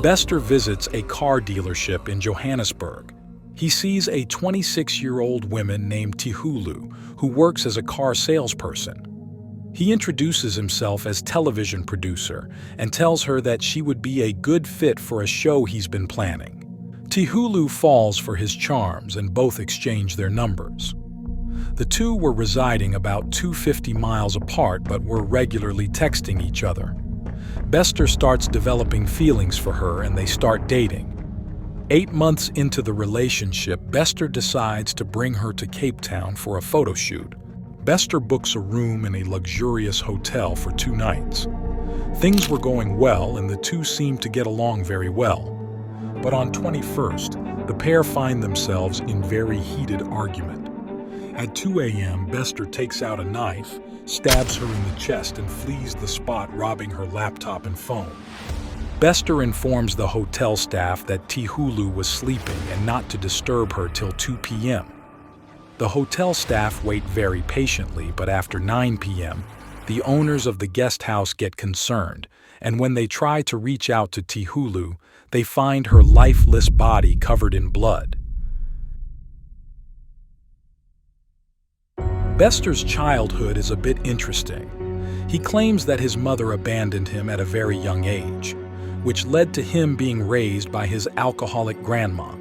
Bester visits a car dealership in Johannesburg. He sees a 26-year-old woman named Tihulu who works as a car salesperson. He introduces himself as television producer and tells her that she would be a good fit for a show he's been planning. Tihulu falls for his charms and both exchange their numbers. The two were residing about 250 miles apart but were regularly texting each other. Bester starts developing feelings for her and they start dating. 8 months into the relationship, Bester decides to bring her to Cape Town for a photo shoot. Bester books a room in a luxurious hotel for 2 nights. Things were going well and the two seemed to get along very well. But on 21st, the pair find themselves in very heated argument. At 2 a.m., Bester takes out a knife, stabs her in the chest and flees the spot, robbing her laptop and phone. Bester informs the hotel staff that Tihulu was sleeping and not to disturb her till 2 p.m. The hotel staff wait very patiently, but after 9 p.m., the owners of the guest house get concerned, and when they try to reach out to Tihulu, they find her lifeless body covered in blood. Bester's childhood is a bit interesting. He claims that his mother abandoned him at a very young age, which led to him being raised by his alcoholic grandma.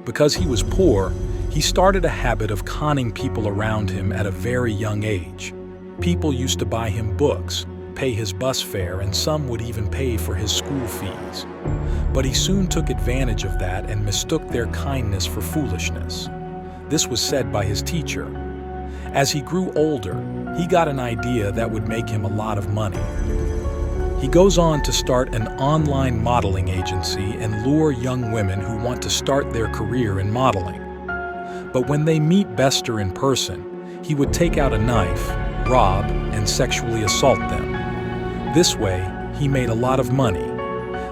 Because he was poor, he started a habit of conning people around him at a very young age. People used to buy him books, pay his bus fare, and some would even pay for his school fees. But he soon took advantage of that and mistook their kindness for foolishness. This was said by his teacher. As he grew older, he got an idea that would make him a lot of money. He goes on to start an online modeling agency and lure young women who want to start their career in modeling. But when they meet Bester in person, he would take out a knife, rob, and sexually assault them. This way, he made a lot of money.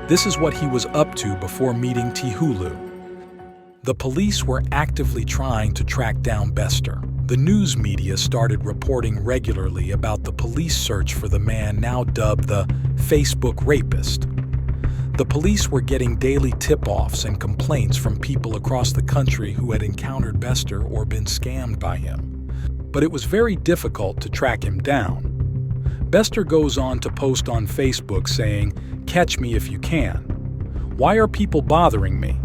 This is what he was up to before meeting Tihulu. The police were actively trying to track down Bester. The news media started reporting regularly about the police search for the man now dubbed the Facebook rapist. The police were getting daily tip-offs and complaints from people across the country who had encountered Bester or been scammed by him. But it was very difficult to track him down. Bester goes on to post on Facebook saying, "Catch me if you can. Why are people bothering me?"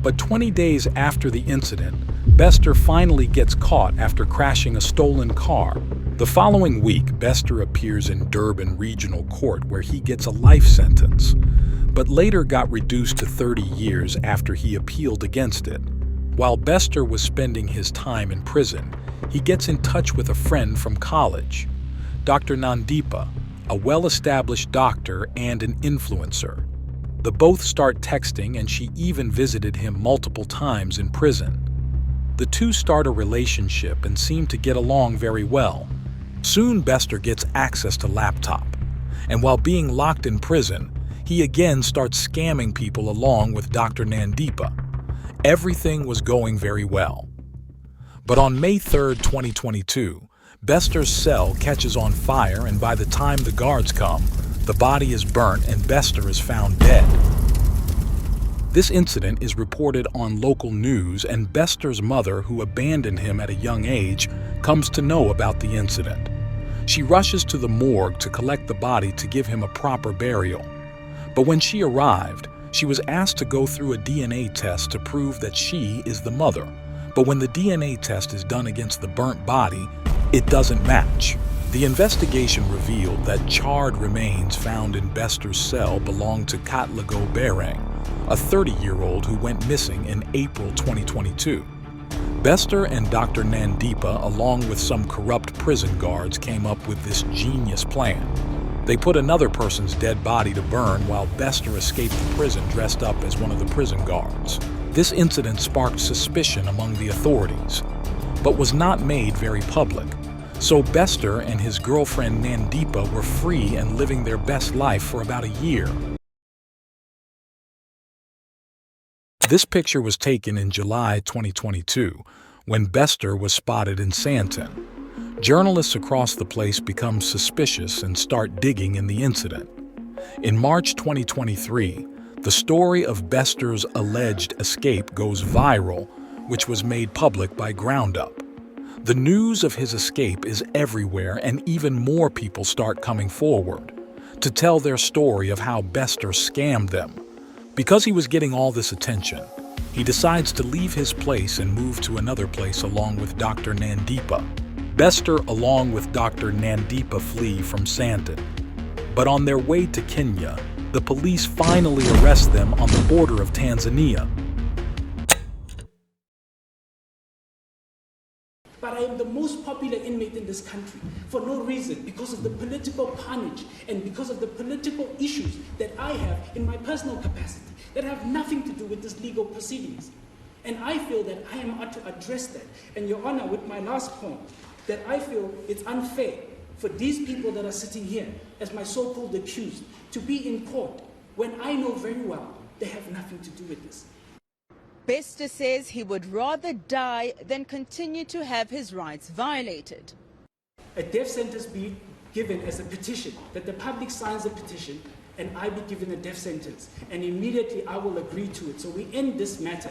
But 20 days after the incident, Bester finally gets caught after crashing a stolen car. The following week, Bester appears in Durban Regional Court where he gets a life sentence, but later got reduced to 30 years after he appealed against it. While Bester was spending his time in prison, he gets in touch with a friend from college, Dr. Nandipa, a well-established doctor and an influencer. The both start texting and she even visited him multiple times in prison. The two start a relationship and seem to get along very well. Soon Bester gets access to laptop, and while being locked in prison, he again starts scamming people along with Dr. Nandipa. Everything was going very well. But on May 3, 2022, Bester's cell catches on fire, and by the time the guards come, the body is burnt and Bester is found dead. This incident is reported on local news, and Bester's mother, who abandoned him at a young age, comes to know about the incident. She rushes to the morgue to collect the body to give him a proper burial. But when she arrived, she was asked to go through a DNA test to prove that she is the mother. But when the DNA test is done against the burnt body, it doesn't match. The investigation revealed that charred remains found in Bester's cell belonged to Katlago Bereng, a 30-year-old who went missing in April 2022. Bester and Dr. Nandipa, along with some corrupt prison guards, came up with this genius plan. They put another person's dead body to burn while Bester escaped the prison dressed up as one of the prison guards. This incident sparked suspicion among the authorities, but was not made very public. So Bester and his girlfriend Nandipa were free and living their best life for about a year. This picture was taken in July 2022, when Bester was spotted in Sandton. Journalists across the place become suspicious and start digging in the incident. In March 2023, The story of Bester's alleged escape goes viral, which was made public by Ground Up. The news of his escape is everywhere, and even more people start coming forward to tell their story of how Bester scammed them. Because he was getting all this attention, he decides to leave his place and move to another place along with Dr. Nandipa. Bester, along with Dr. Nandipa, flee from Sandton. But on their way to Kenya, the police finally arrest them on the border of Tanzania. But I am the most popular inmate in this country for no reason, because of the political carnage and because of the political issues that I have in my personal capacity that have nothing to do with this legal proceedings. And I feel that I am out to address that. And Your Honor, with my last point, that I feel it's unfair for these people that are sitting here as my so-called accused to be in court when I know very well they have nothing to do with this. Bester says he would rather die than continue to have his rights violated. A death sentence be given as a petition, that the public signs a petition and I be given a death sentence, and immediately I will agree to it. So we end this matter.